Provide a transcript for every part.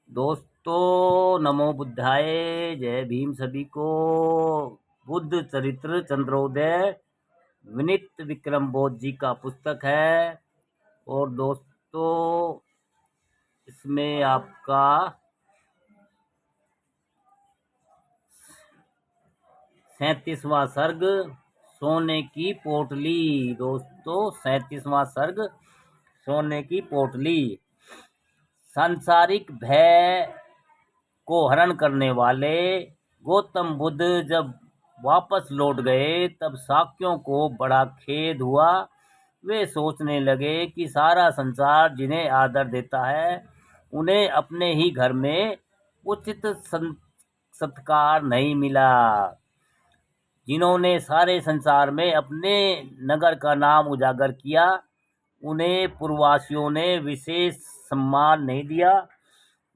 दोस्तों, नमो बुद्धाय। जय भीम सभी को। बुद्ध चरित्र चंद्रोदय विनीत विक्रम बोध जी का पुस्तक है। और दोस्तों, इसमें आपका 37वां सर्ग सोने की पोटली। दोस्तों, 37वां सर्ग सोने की पोटली। सांसारिक भय को हरण करने वाले गौतम बुद्ध जब वापस लौट गए तब शाक्यों को बड़ा खेद हुआ। वे सोचने लगे कि सारा संसार जिन्हें आदर देता है उन्हें अपने ही घर में उचित सत्कार नहीं मिला। जिन्होंने सारे संसार में अपने नगर का नाम उजागर किया उन्हें पूर्ववासियों ने विशेष सम्मान नहीं दिया।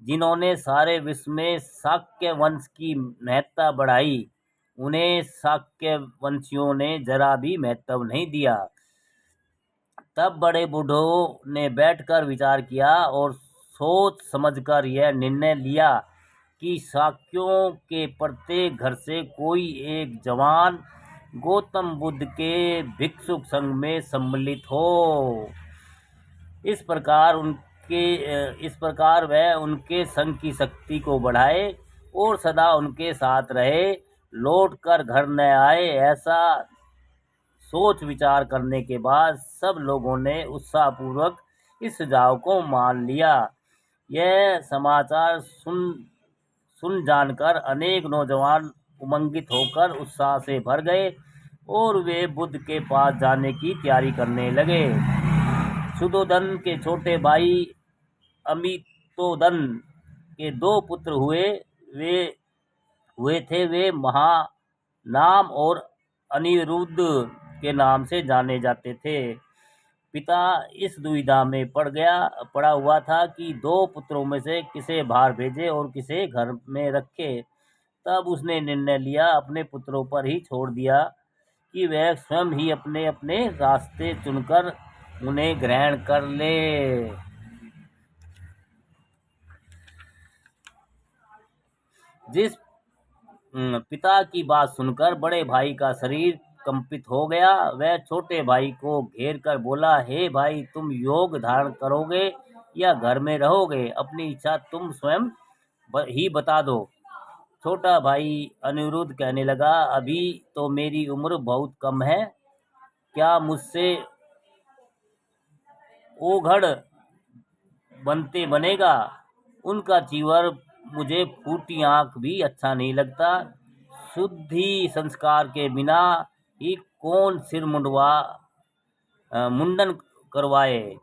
जिन्होंने सारे विश्व में शाक्य वंश की महत्ता बढ़ाई उन्हें शाक्य वंशियों ने जरा भी महत्व नहीं दिया। तब बड़े बूढ़ों ने बैठकर विचार किया और सोच समझकर यह निर्णय लिया कि शाक्यों के प्रत्येक घर से कोई एक जवान गौतम बुद्ध के भिक्षुक संघ में सम्मिलित हो। इस प्रकार वह उनके संघ की शक्ति को बढ़ाए और सदा उनके साथ रहे, लौट कर घर न आए। ऐसा सोच विचार करने के बाद सब लोगों ने उत्साहपूर्वक इस सुझाव को मान लिया। यह समाचार सुन जानकर अनेक नौजवान उमंगित होकर उत्साह से भर गए और वे बुद्ध के पास जाने की तैयारी करने लगे। सुधोधन के छोटे भाई अमितोदन के 2 पुत्र हुए थे। वे महानाम और अनिरुद्ध के नाम से जाने जाते थे। पिता इस दुविधा में पड़ा हुआ था कि 2 पुत्रों में से किसे बाहर भेजे और किसे घर में रखे। तब उसने निर्णय लिया, अपने पुत्रों पर ही छोड़ दिया कि वह स्वयं ही अपने अपने रास्ते चुनकर उन्हें ग्रहण कर ले। जिस पिता की बात सुनकर बड़े भाई का शरीर कंपित हो गया। वह छोटे भाई को घेर कर बोला, हे भाई, तुम योग धारण करोगे या घर में रहोगे? अपनी इच्छा तुम स्वयं ही बता दो। छोटा भाई अनिरुद्ध कहने लगा, अभी तो मेरी उम्र बहुत कम है, क्या मुझसे ओघड़ बनेगा? उनका चीवर मुझे फूटी आंख भी अच्छा नहीं लगता। शुद्धि संस्कार के बिना ही कौन सिर मुंडन करवाए?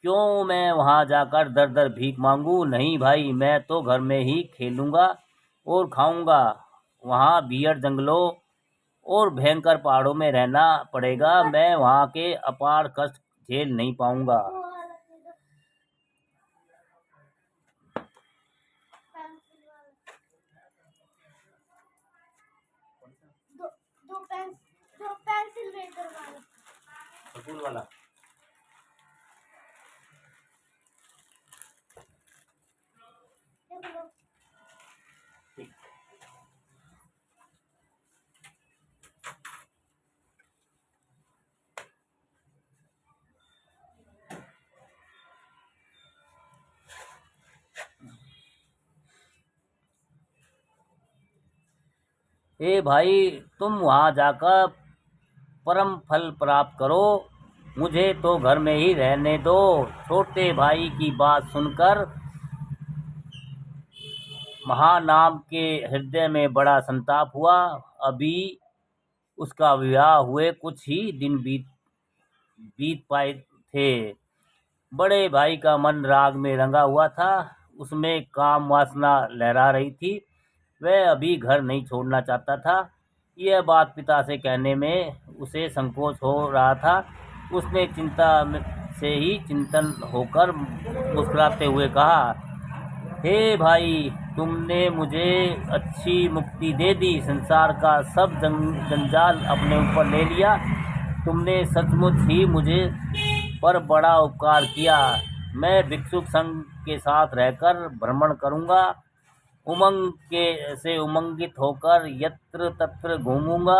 क्यों मैं वहां जाकर दर दर भीख मांगू? नहीं भाई, मैं तो घर में ही खेलूंगा और खाऊंगा। वहां भीड़ जंगलों और भयंकर पहाड़ों में रहना पड़ेगा। मैं वहां के अपार कष्ट झेल नहीं पाऊंगा। दो पेंसिल स्कूल वाला। ए भाई, तुम वहां जाकर परम फल प्राप्त करो, मुझे तो घर में ही रहने दो। छोटे भाई की बात सुनकर महानाम के हृदय में बड़ा संताप हुआ। अभी उसका विवाह हुए कुछ ही दिन बीत पाए थे। बड़े भाई का मन राग में रंगा हुआ था, उसमें काम वासना लहरा रही थी। वह अभी घर नहीं छोड़ना चाहता था। यह बात पिता से कहने में उसे संकोच हो रहा था। उसने चिंता से ही चिंतन होकर मुस्कुराते हुए कहा, हे भाई, तुमने मुझे अच्छी मुक्ति दे दी, संसार का सब जंजाल अपने ऊपर ले लिया। तुमने सचमुच ही मुझे पर बड़ा उपकार किया। मैं भिक्षुक संघ के साथ रहकर भ्रमण करूंगा, उमंग के से उमंगित होकर यत्र तत्र घूमूंगा,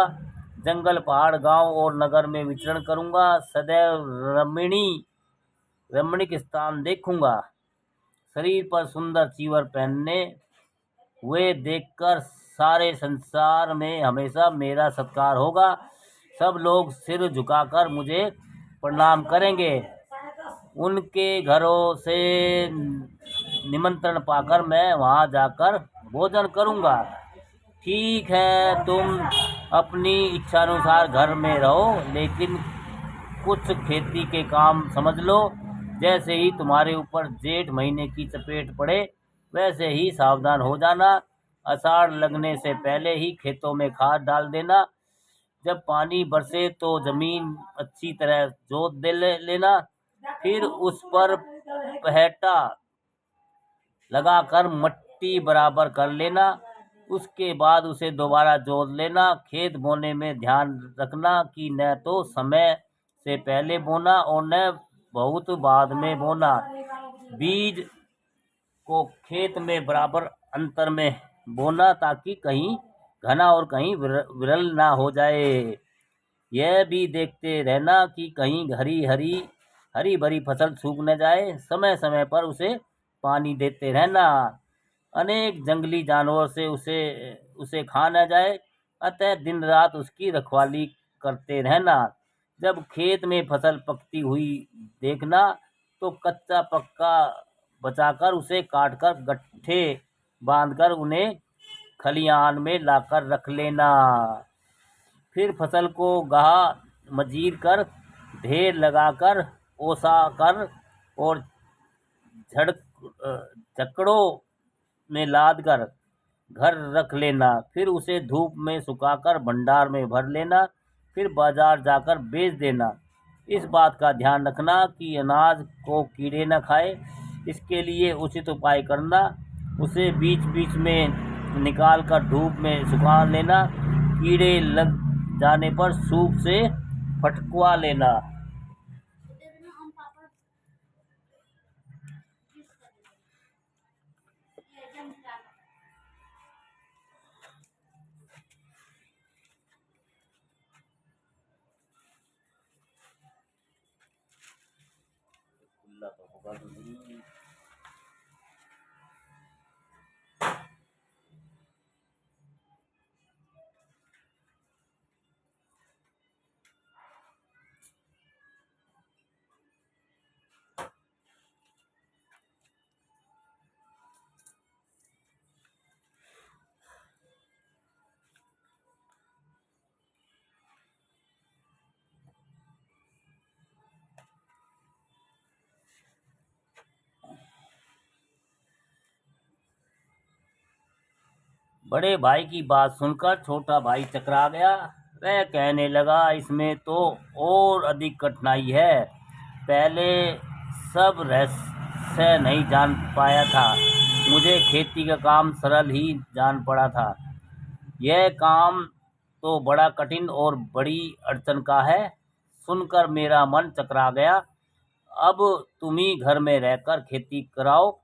जंगल पहाड़ गांव और नगर में विचरण करूंगा, सदैव रमणीक स्थान देखूंगा, शरीर पर सुंदर चीवर पहनने हुए देखकर सारे संसार में हमेशा मेरा सत्कार होगा, सब लोग सिर झुकाकर मुझे प्रणाम करेंगे, उनके घरों से निमंत्रण पाकर मैं वहां जाकर भोजन करूंगा। ठीक है, तुम अपनी इच्छानुसार घर में रहो, लेकिन कुछ खेती के काम समझ लो। जैसे ही तुम्हारे ऊपर जेठ महीने की चपेट पड़े, वैसे ही सावधान हो जाना। आषाढ़ लगने से पहले ही खेतों में खाद डाल देना। जब पानी बरसे तो जमीन अच्छी तरह जोत दे लेना, फिर उस पर पहटा लगाकर मट्टी बराबर कर लेना। उसके बाद उसे दोबारा जोत लेना। खेत बोने में ध्यान रखना कि न तो समय से पहले बोना और न बहुत बाद में बोना। बीज को खेत में बराबर अंतर में बोना, ताकि कहीं घना और कहीं विरल ना हो जाए। यह भी देखते रहना कि कहीं हरी भरी फसल सूख न जाए। समय समय पर उसे पानी देते रहना। अनेक जंगली जानवर से उसे खा न जाए, अतः दिन रात उसकी रखवाली करते रहना। जब खेत में फसल पकती हुई देखना, तो कच्चा पक्का बचाकर उसे काटकर गट्ठे बांधकर उन्हें खलिहान में लाकर रख लेना। फिर फसल को गाह मजीर कर, ढेर लगाकर, ओसा कर और झकड़ों में लाद कर घर रख लेना। फिर उसे धूप में सुखाकर भंडार में भर लेना, फिर बाजार जाकर बेच देना। इस बात का ध्यान रखना कि अनाज को कीड़े न खाए, इसके लिए उचित उपाय करना। उसे बीच बीच में निकाल कर धूप में सुखा लेना। कीड़े लग जाने पर सूप से फटकवा लेना। बड़े भाई की बात सुनकर छोटा भाई चकरा गया। वह कहने लगा, इसमें तो और अधिक कठिनाई है। पहले सब रहस्य नहीं जान पाया था। मुझे खेती का काम सरल ही जान पड़ा था। यह काम तो बड़ा कठिन और बड़ी अड़चन का है। सुनकर मेरा मन चकरा गया। अब तुम ही घर में रहकर खेती कराओ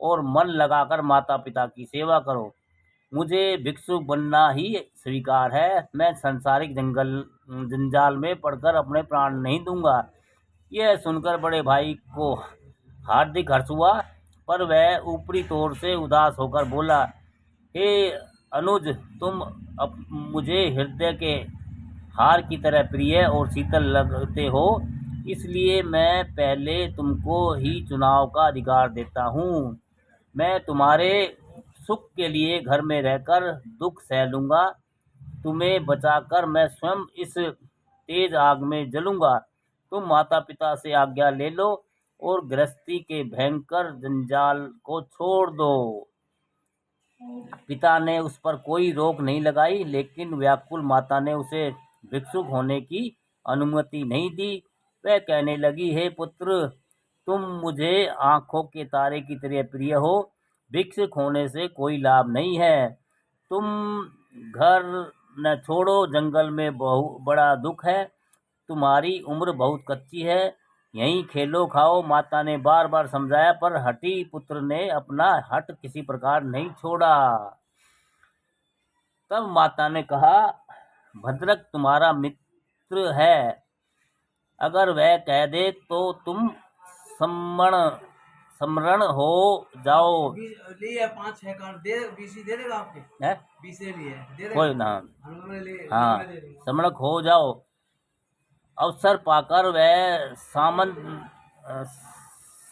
और मन लगाकर माता पिता की सेवा करो। मुझे भिक्षुक बनना ही स्वीकार है। मैं सांसारिक जंजाल में पड़कर अपने प्राण नहीं दूंगा। यह सुनकर बड़े भाई को हार्दिक हर्ष हुआ, पर वह ऊपरी तौर से उदास होकर बोला, हे अनुज, तुम मुझे हृदय के हार की तरह प्रिय और शीतल लगते हो, इसलिए मैं पहले तुमको ही चुनाव का अधिकार देता हूँ। मैं तुम्हारे सुख के लिए घर में रहकर दुख सह लूंगा। तुम्हें बचाकर मैं स्वयं इस तेज आग में जलूंगा। तुम माता पिता से आज्ञा ले लो और गृहस्थी के भयंकर जंजाल को छोड़ दो। पिता ने उस पर कोई रोक नहीं लगाई, लेकिन व्याकुल माता ने उसे भिक्षुक होने की अनुमति नहीं दी। वह कहने लगी, हे पुत्र, तुम मुझे आंखों के तारे की तरह प्रिय हो। भिक्षुक होने से कोई लाभ नहीं है। तुम घर न छोड़ो, जंगल में बड़ा दुख है। तुम्हारी उम्र बहुत कच्ची है। यहीं खेलो खाओ। माता ने बार बार समझाया, पर हठी पुत्र ने अपना हट किसी प्रकार नहीं छोड़ा। तब माता ने कहा, भद्रक तुम्हारा मित्र है, अगर वह कह दे तो तुम समरण हो जाओ। लिए 5-6 कार्ड दे, बीसी दे देगा आपके है बीसी लिए दे देगा कोई ना। हाँ, हनुमान ले लेंगे। समणक हो जाओ। अवसर पाकर वह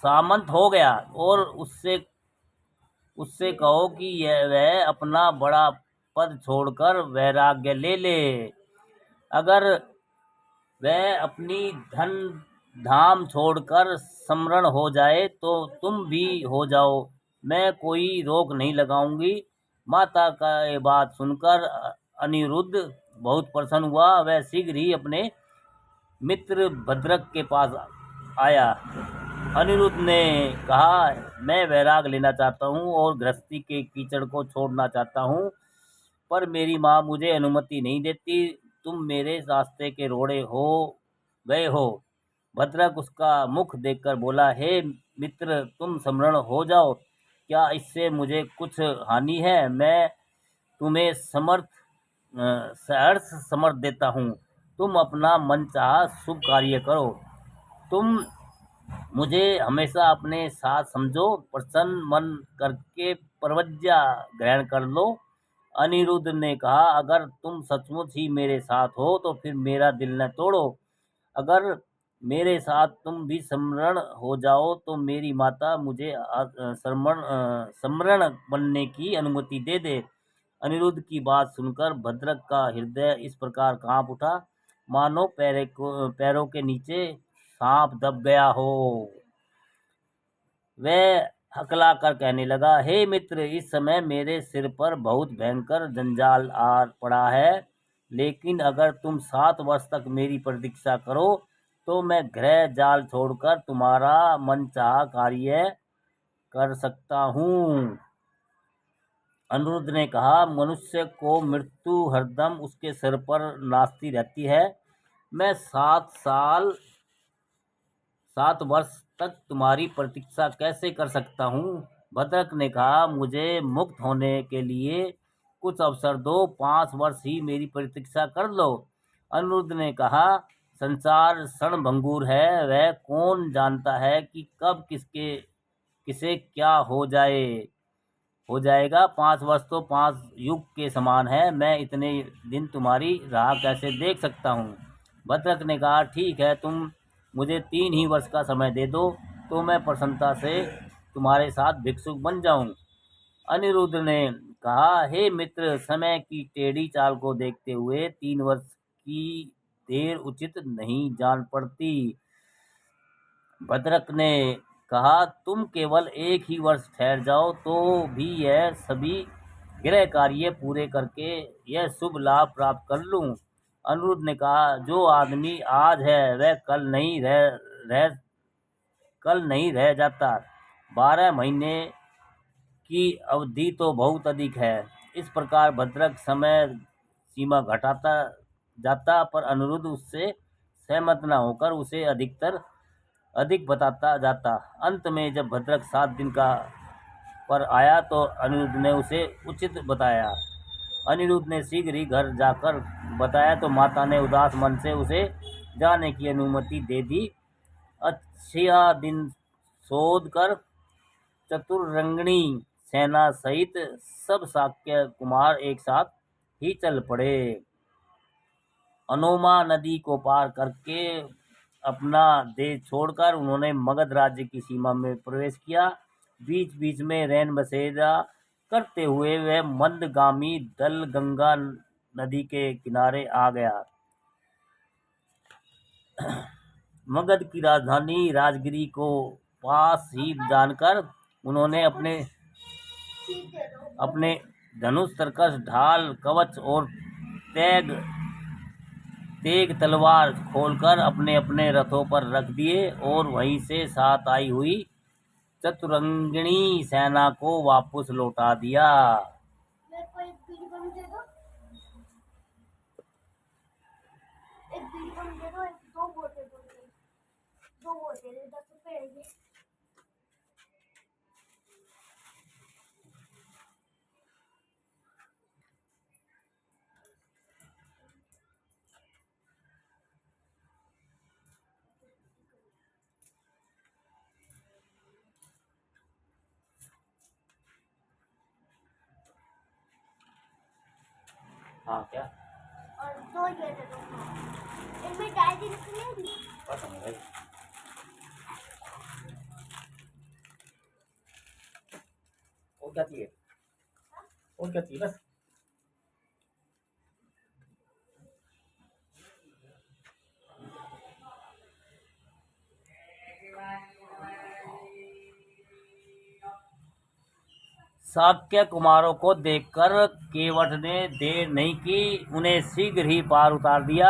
सामंत हो गया, और उससे कहो कि वह अपना बड़ा पद छोड़कर वैराग्य ले ले। अगर वह अपनी धन धाम छोड़कर समरण हो जाए तो तुम भी हो जाओ, मैं कोई रोक नहीं लगाऊंगी। माता का ये बात सुनकर अनिरुद्ध बहुत प्रसन्न हुआ। वह शीघ्र ही अपने मित्र भद्रक के पास आया। अनिरुद्ध ने कहा, मैं वैराग लेना चाहता हूँ और गृहस्थी के कीचड़ को छोड़ना चाहता हूँ, पर मेरी माँ मुझे अनुमति नहीं देती। तुम मेरे रास्ते के रोड़े हो गए हो। भद्रक उसका मुख देखकर बोला, हे मित्र, तुम समरण हो जाओ, क्या इससे मुझे कुछ हानि है? मैं तुम्हें सहर्ष समर्थ देता हूँ। तुम अपना मनचाहा शुभ कार्य करो। तुम मुझे हमेशा अपने साथ समझो, प्रसन्न मन करके प्रवज्ञा ग्रहण कर लो। अनिरुद्ध ने कहा, अगर तुम सचमुच ही मेरे साथ हो तो फिर मेरा दिल न तोड़ो। अगर मेरे साथ तुम भी समरण हो जाओ तो मेरी माता मुझे समरण बनने की अनुमति दे दे। अनिरुद्ध की बात सुनकर भद्रक का हृदय इस प्रकार कांप उठा, मानो पैरों के नीचे सांप दब गया हो। वह हकलाकर कहने लगा, हे मित्र, इस समय मेरे सिर पर बहुत भयंकर जंजाल आ पड़ा है, लेकिन अगर तुम 7 वर्ष तक मेरी प्रतीक्षा करो तो मैं गृह जाल छोड़कर तुम्हारा मनचाहा कार्य कर सकता हूँ। अनिरुद्ध ने कहा, मनुष्य को मृत्यु हरदम उसके सिर पर नाचती रहती है। मैं 7 वर्ष तक तुम्हारी प्रतीक्षा कैसे कर सकता हूँ? भद्रक ने कहा, मुझे मुक्त होने के लिए कुछ अवसर दो, 5 वर्ष ही मेरी प्रतीक्षा कर लो। अनिरुद्ध ने कहा, संसार क्षणभंगुर है, वह कौन जानता है कि कब किसे क्या हो जाएगा। 5 वर्ष तो 5 युग के समान है, मैं इतने दिन तुम्हारी राह कैसे देख सकता हूँ? भद्रक ने कहा, ठीक है, तुम मुझे 3 ही वर्ष का समय दे दो तो मैं प्रसन्नता से तुम्हारे साथ भिक्षुक बन जाऊं। अनिरुद्ध ने कहा, हे मित्र, समय की टेढ़ी चाल को देखते हुए 3 वर्ष की देर उचित नहीं जान पड़ती। भद्रक ने कहा, तुम केवल 1 ही वर्ष ठहर जाओ तो भी यह सभी गृह कार्य पूरे करके यह शुभ लाभ प्राप्त कर लूं। अनिरुद्ध ने कहा, जो आदमी आज है वह कल नहीं रह जाता। 12 महीने की अवधि तो बहुत अधिक है। इस प्रकार भद्रक समय सीमा घटाता जाता, पर अनिरुद्ध उससे सहमत न होकर उसे अधिक बताता जाता। अंत में जब भद्रक 7 दिन का पर आया तो अनिरुद्ध ने उसे उचित बताया। अनिरुद्ध ने शीघ्र ही घर जाकर बताया तो माता ने उदास मन से उसे जाने की अनुमति दे दी। 6 दिन शोध कर चतुरंगिणी सेना सहित सब शाक्य कुमार एक साथ ही चल पड़े। अनोमा नदी को पार करके अपना देश छोड़कर उन्होंने मगध राज्य की सीमा में प्रवेश किया। बीच बीच में रैन बसेरा करते हुए वह मंदगामी दल गंगा नदी के किनारे आ गया। मगध की राजधानी राजगिरी को पास ही जानकर उन्होंने अपने धनुष, तरकस, ढाल, कवच और तेग तलवार खोलकर अपने अपने रथों पर रख दिए और वहीं से साथ आई हुई चतुरंगिणी सेना को वापस लौटा दिया। एक हाँ क्या और 2 ये दे दो। इनमें डायरी निकलेगी। पता नहीं भाई। और क्या चाहिए? और क्या चाहिए? बस शाक्य कुमारों को देखकर केवट ने देर नहीं की, उन्हें शीघ्र ही पार उतार दिया।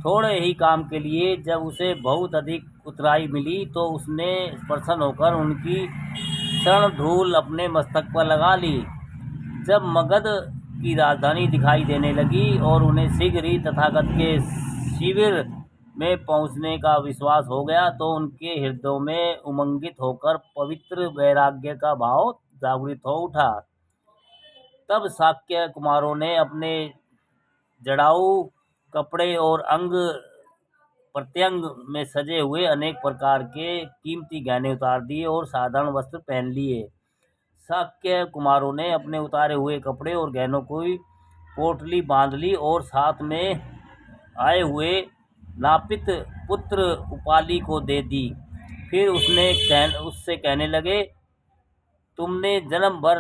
थोड़े ही काम के लिए जब उसे बहुत अधिक उतराई मिली तो उसने प्रसन्न होकर उनकी क्षण धूल अपने मस्तक पर लगा ली। जब मगध की राजधानी दिखाई देने लगी और उन्हें शीघ्र ही तथागत के शिविर में पहुंचने का विश्वास हो गया तो उनके हृदयों में उमंगित होकर पवित्र वैराग्य का भाव जागृत हो उठा। तब शाक्य कुमारों ने अपने जड़ाऊ कपड़े और अंग प्रत्यंग में सजे हुए अनेक प्रकार के कीमती गहने उतार दिए और साधारण वस्त्र पहन लिए। शाक्य कुमारों ने अपने उतारे हुए कपड़े और गहनों की पोटली बांध ली और साथ में आए हुए नापित पुत्र उपाली को दे दी। फिर उससे कहने लगे, तुमने जन्म भर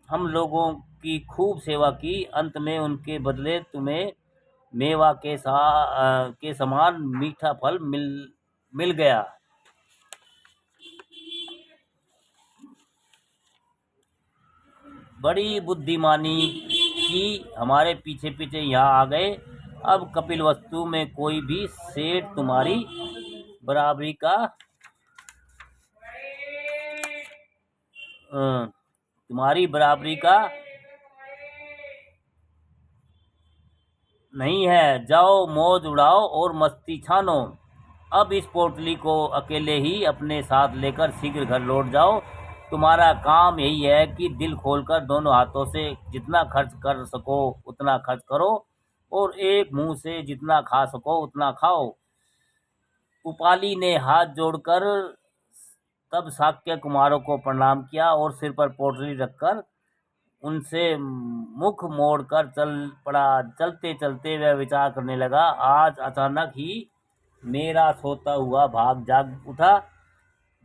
हम लोगों की खूब सेवा की, अंत में उनके बदले तुम्हें मेवा के समान मीठा फल मिल गया। बड़ी बुद्धिमानी की, हमारे पीछे पीछे यहाँ आ गए। अब कपिलवस्तु में कोई भी सेठ तुम्हारी बराबरी का नहीं है। जाओ मौज उड़ाओ और मस्ती छानो। अब इस पोटली को अकेले ही अपने साथ लेकर शीघ्र घर लौट जाओ। तुम्हारा काम यही है कि दिल खोलकर दोनों हाथों से जितना खर्च कर सको उतना खर्च करो और एक मुंह से जितना खा सको उतना खाओ। उपाली ने हाथ जोड़कर तब शाक्य कुमारों को प्रणाम किया और सिर पर पोटली रखकर उनसे मुख मोड़कर चल पड़ा। चलते चलते वह विचार करने लगा, आज अचानक ही मेरा सोता हुआ भाग जाग उठा।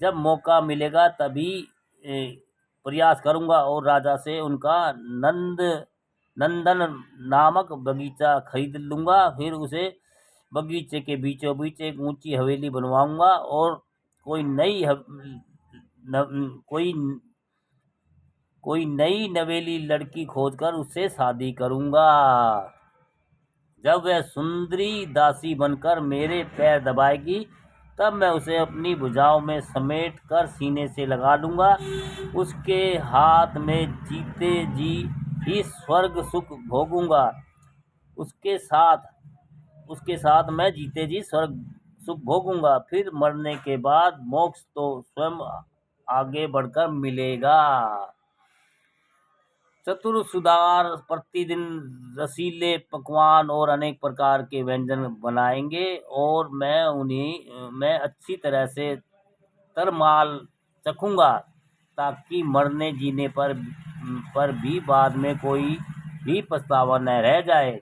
जब मौका मिलेगा तभी प्रयास करूंगा और राजा से उनका नंदन नामक बगीचा खरीद लूंगा। फिर उसे बगीचे के बीचों बीच एक ऊंची हवेली बनवाऊंगा और कोई नई नवेली लड़की खोजकर उससे शादी करूंगा। जब वह सुंदरी दासी बनकर मेरे पैर दबाएगी तब मैं उसे अपनी भुजाओं में समेट कर सीने से लगा लूंगा। उसके हाथ में जीते जी ही स्वर्ग सुख भोगूंगा। उसके साथ मैं जीते जी स्वर्ग सुख भोगूंगा। फिर मरने के बाद मोक्ष तो स्वयं आगे बढ़कर मिलेगा। चतुर सुदार प्रतिदिन रसीले पकवान और अनेक प्रकार के व्यंजन बनाएंगे और मैं अच्छी तरह से तरमाल चखूंगा ताकि मरने जीने पर भी बाद में कोई भी पछतावा न रह जाए।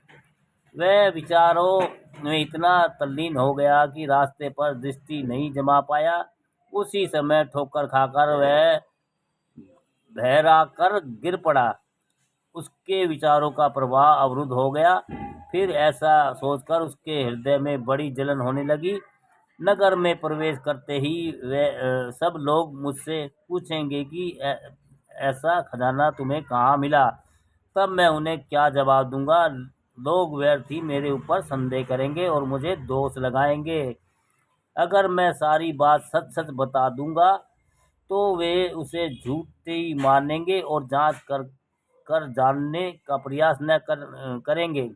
वह विचारों में इतना तल्लीन हो गया कि रास्ते पर दृष्टि नहीं जमा पाया। उसी समय ठोकर खाकर वह बहरा कर गिर पड़ा। उसके विचारों का प्रवाह अवरुद्ध हो गया। फिर ऐसा सोचकर उसके हृदय में बड़ी जलन होने लगी। नगर में प्रवेश करते ही वे सब लोग मुझसे पूछेंगे कि ऐसा खजाना तुम्हें कहाँ मिला। तब मैं उन्हें क्या जवाब दूंगा। लोग व्यर्थ ही मेरे ऊपर संदेह करेंगे और मुझे दोष लगाएंगे। अगर मैं सारी बात सच सच बता दूंगा तो वे उसे झूठी मानेंगे और जांच कर जानने का प्रयास न करेंगे।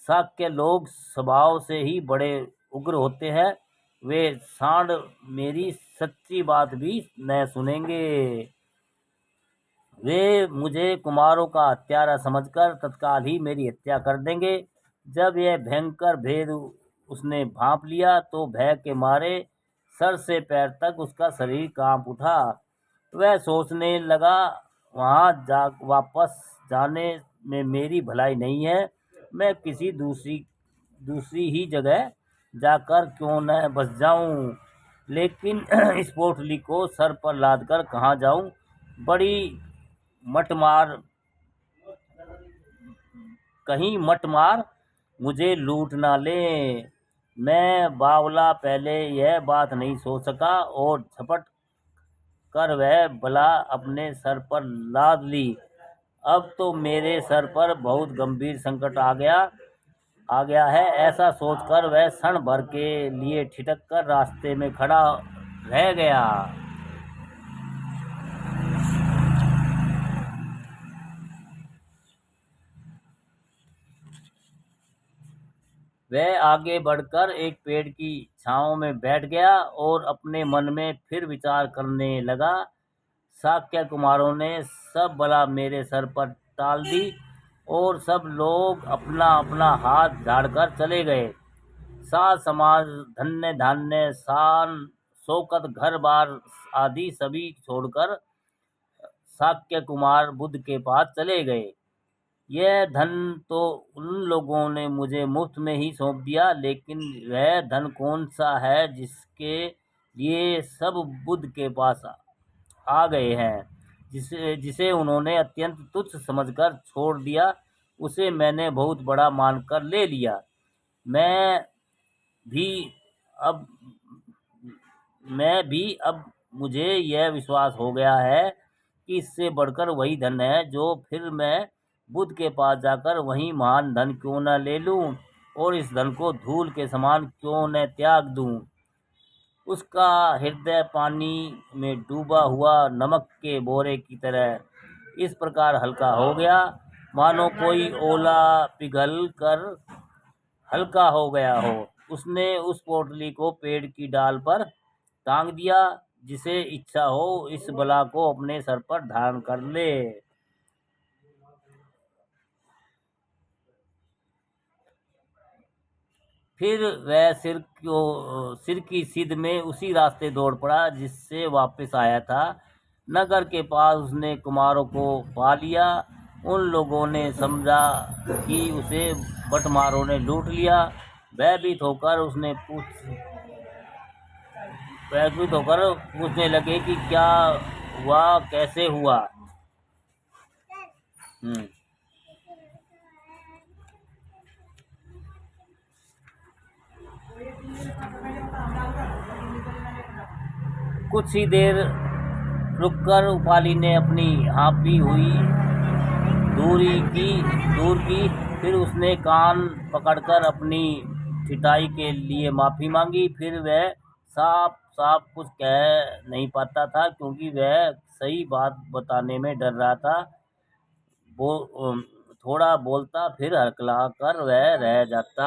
शाक्य लोग स्वभाव से ही बड़े उग्र होते हैं। वे सांड मेरी सच्ची बात भी न सुनेंगे। वे मुझे कुमारों का हत्यारा समझकर तत्काल ही मेरी हत्या कर देंगे। जब यह भयंकर भेद उसने भांप लिया तो भय के मारे सर से पैर तक उसका शरीर कांप उठा। वह सोचने लगा, वहां वापस जाने में मेरी भलाई नहीं है। मैं किसी दूसरी ही जगह जाकर क्यों न बस जाऊं। लेकिन इस पोटली को सर पर लाद कर कहाँ जाऊं। बड़ी मटमार कहीं मटमार मुझे लूट ना ले। मैं बावला पहले यह बात नहीं सोच सका और झपट कर वह बला अपने सर पर लाद ली। अब तो मेरे सर पर बहुत गंभीर संकट आ गया है। ऐसा सोचकर वह क्षण भर के लिए ठिठक कर रास्ते में खड़ा रह गया। वह आगे बढ़कर एक पेड़ की छांव में बैठ गया और अपने मन में फिर विचार करने लगा। शाक्य कुमारों ने सब बला मेरे सर पर टाल दी और सब लोग अपना अपना हाथ झाड़कर चले गए। साज समाज, धन्य धान्य, शान शौकत, घर बार आदि सभी छोड़कर शाक्य कुमार बुद्ध के पास चले गए। यह धन तो उन लोगों ने मुझे मुफ्त में ही सौंप दिया, लेकिन वह धन कौन सा है जिसके लिए सब बुद्ध के पास आ गए हैं, जिसे उन्होंने अत्यंत तुच्छ समझकर छोड़ दिया, उसे मैंने बहुत बड़ा मानकर ले लिया। मैं भी अब मुझे यह विश्वास हो गया है कि इससे बढ़कर वही धन है, जो फिर मैं बुद्ध के पास जाकर वही महान धन क्यों न ले लूं और इस धन को धूल के समान क्यों न त्याग दूं। उसका हृदय पानी में डूबा हुआ नमक के बोरे की तरह इस प्रकार हल्का हो गया, मानो कोई ओला पिघल कर हल्का हो गया हो। उसने उस पोटली को पेड़ की डाल पर टांग दिया। जिसे इच्छा हो इस बला को अपने सर पर धारण कर ले। फिर वह सिर की सीध में उसी रास्ते दौड़ पड़ा जिससे वापस आया था। नगर के पास उसने कुमारों को पा लिया। उन लोगों ने समझा कि उसे बटमारों ने लूट लिया। भयभीत होकर पूछने लगे कि क्या हुआ, कैसे हुआ। कुछ ही देर रुककर उपाली ने अपनी हाँफी हुई दूर की। फिर उसने कान पकड़कर अपनी ठिठाई के लिए माफी मांगी। फिर वह साफ साफ कुछ कह नहीं पाता था, क्योंकि वह सही बात बताने में डर रहा था। थोड़ा बोलता फिर हकला कर वह रह जाता।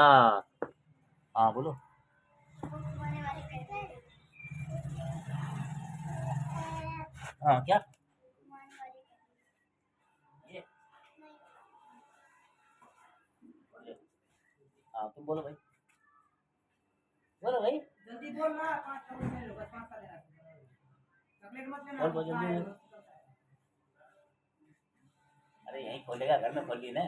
हाँ बोलो। हाँ क्या? हाँ तुम बोलो भाई, जल्दी बोल ना, 5 मिनट होगा, 5 साढ़े 8 चॉकलेट मत लेना। बोल जल्दी। अरे यहीं खोलेगा, घर में खोल ली ना।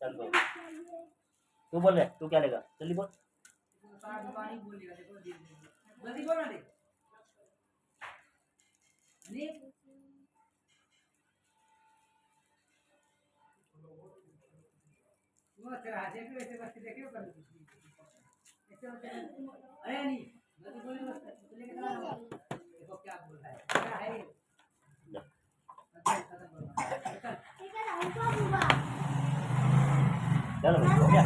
चल बोल, तू बोल रहे, तू क्या लेगा, जल्दी बोल। जल्दी बोल ना। वो तेरा हाथ देखियो, ऐसे बस देखियो कर। अरे नहीं जल्दी बोलिए, बस लेके चला। देखो क्या बोल रहा है, क्या है ये? ठीक है ना, उनको दूंगा। चलो भाई, हो गया।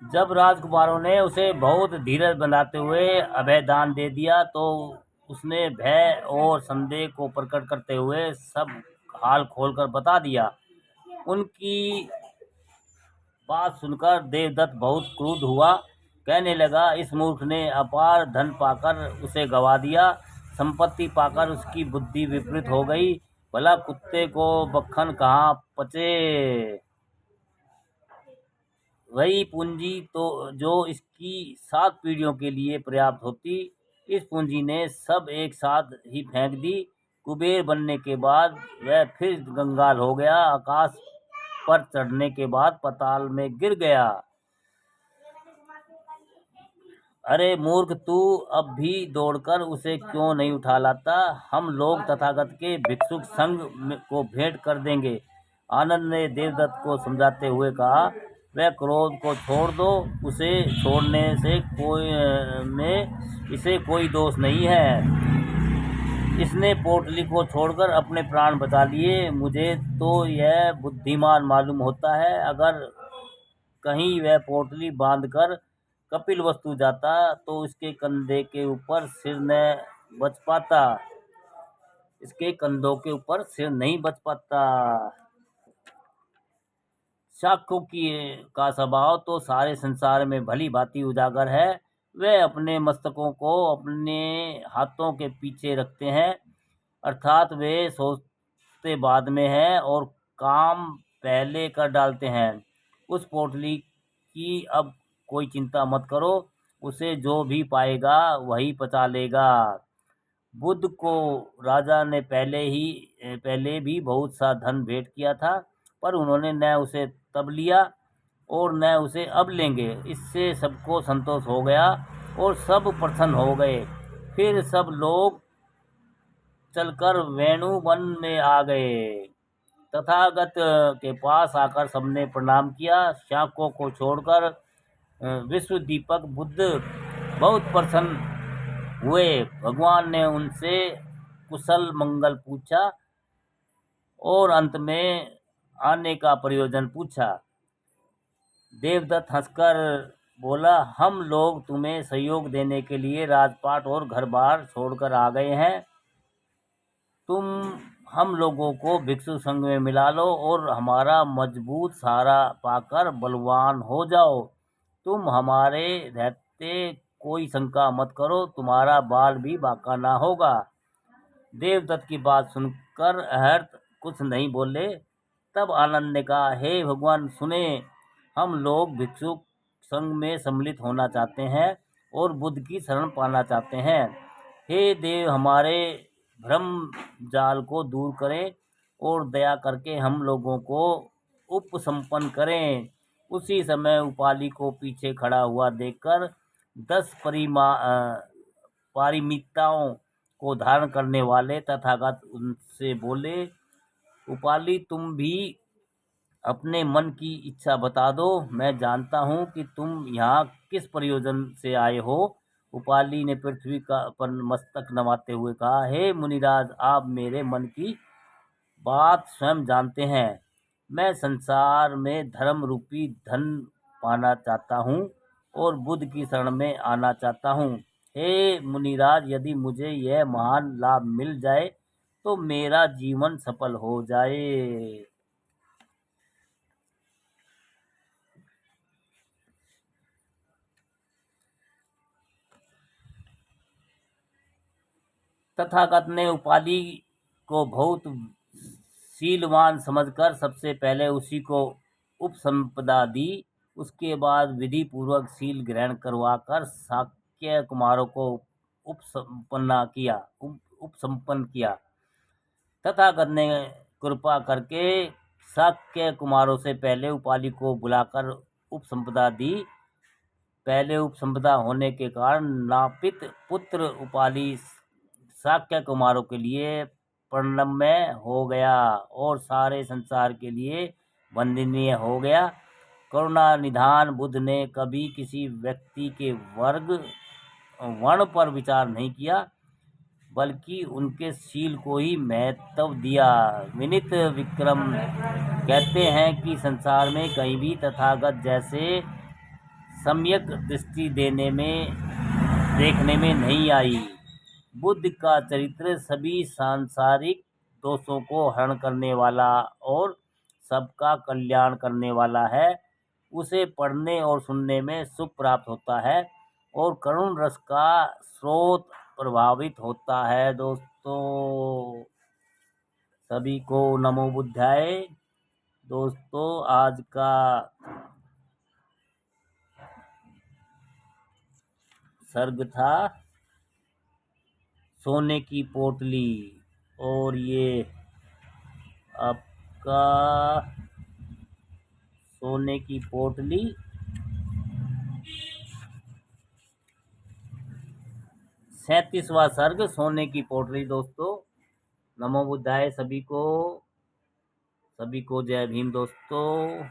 जब राजकुमारों ने उसे बहुत धीरज बनाते हुए अभयदान दे दिया तो उसने भय और संदेह को प्रकट करते हुए सब हाल खोलकर बता दिया। उनकी बात सुनकर देवदत्त बहुत क्रुद्ध हुआ, कहने लगा, इस मूर्ख ने अपार धन पाकर उसे गवा दिया, संपत्ति पाकर उसकी बुद्धि विपरीत हो गई। भला कुत्ते को मक्खन कहाँ पचे। वही पूंजी तो जो इसकी 7 पीढ़ियों के लिए पर्याप्त होती, इस पूंजी ने सब एक साथ ही फेंक दी। कुबेर बनने के बाद वह फिर कंगाल हो गया, आकाश पर चढ़ने के बाद पाताल में गिर गया। अरे मूर्ख, तू अब भी दौड़कर उसे क्यों नहीं उठा लाता? हम लोग तथागत के भिक्षुक संघ को भेंट कर देंगे। आनंद ने देवदत्त को समझाते हुए कहा, वह क्रोध को छोड़ दो, उसे छोड़ने से इसे कोई दोष नहीं है। इसने पोटली को छोड़कर अपने प्राण बचा लिए। मुझे तो यह बुद्धिमान मालूम होता है। अगर कहीं वह पोटली बांधकर कपिलवस्तु जाता तो इसके कंधे के ऊपर सिर न बच पाता, इसके कंधों के ऊपर सिर नहीं बच पाता। शाक्यों का स्वभाव तो सारे संसार में भली भांति उजागर है। वे अपने मस्तकों को अपने हाथों के पीछे रखते हैं, अर्थात वे सोचते बाद में हैं और काम पहले कर डालते हैं। उस पोटली की अब कोई चिंता मत करो, उसे जो भी पाएगा वही पचा लेगा। बुद्ध को राजा ने पहले भी बहुत सा धन भेंट किया था, पर उन्होंने न उसे तब लिया और न उसे अब लेंगे। इससे सबको संतोष हो गया और सब प्रसन्न हो गए। फिर सब लोग चलकर वेणु वन में आ गए। तथागत के पास आकर सबने प्रणाम किया। शाक्यों को छोड़कर विश्व दीपक बुद्ध बहुत प्रसन्न हुए। भगवान ने उनसे कुशल मंगल पूछा और अंत में आने का प्रयोजन पूछा। देवदत्त हंसकर बोला, हम लोग तुम्हें सहयोग देने के लिए राजपाट और घर बार छोड़कर आ गए हैं। तुम हम लोगों को भिक्षु संघ में मिला लो और हमारा मजबूत सहारा पाकर बलवान हो जाओ। तुम हमारे रहते कोई शंका मत करो, तुम्हारा बाल भी बांका ना होगा। देवदत्त की बात सुनकर अहर्त कुछ नहीं बोले। तब आनंद ने कहा, हे भगवान सुने, हम लोग भिक्षुक संघ में सम्मिलित होना चाहते हैं और बुद्ध की शरण पाना चाहते हैं। हे देव, हमारे भ्रम जाल को दूर करें और दया करके हम लोगों को उपसंपन्न करें। उसी समय उपाली को पीछे खड़ा हुआ देखकर 10 पारमिताओं को धारण करने वाले तथागत उनसे बोले, उपाली तुम भी अपने मन की इच्छा बता दो, मैं जानता हूँ कि तुम यहाँ किस प्रयोजन से आए हो। उपाली ने पृथ्वी पर मस्तक नवाते हुए कहा, हे मुनिराज, आप मेरे मन की बात स्वयं जानते हैं। मैं संसार में धर्म रूपी धन पाना चाहता हूँ और बुद्ध की शरण में आना चाहता हूँ। हे मुनिराज, यदि मुझे यह महान लाभ मिल जाए तो मेरा जीवन सफल हो जाए। तथागत ने उपाली को बहुत शीलवान समझकर सबसे पहले उसी को उपसंपदा दी। उसके बाद विधि पूर्वक शील ग्रहण करवाकर शाक्य कुमारों को उपसंपन्न किया। तथागत ने कृपा करके शाक्य कुमारों से पहले उपाली को बुलाकर उपसंपदा दी। पहले उपसंपदा होने के कारण नापित पुत्र उपाली शाक्य कुमारों के लिए प्रणम्य हो गया और सारे संसार के लिए वंदनीय हो गया। करुणा निधान बुद्ध ने कभी किसी व्यक्ति के वर्ण पर विचार नहीं किया। बल्कि उनके शील को ही महत्व दिया। विनीत विक्रम कहते हैं कि संसार में कहीं भी तथागत जैसे सम्यक दृष्टि देखने में नहीं आई। बुद्ध का चरित्र सभी सांसारिक दोषों को हरण करने वाला और सबका कल्याण करने वाला है। उसे पढ़ने और सुनने में सुख प्राप्त होता है और करुण रस का स्रोत प्रभावित होता है। दोस्तों सभी को नमो बुद्धाय। दोस्तों आज का सर्ग था सोने की पोटली, और ये आपका सोने की पोटली 37वां सर्ग सोने की पोटली। दोस्तों नमो बुद्धाय सभी को जय भीम दोस्तों।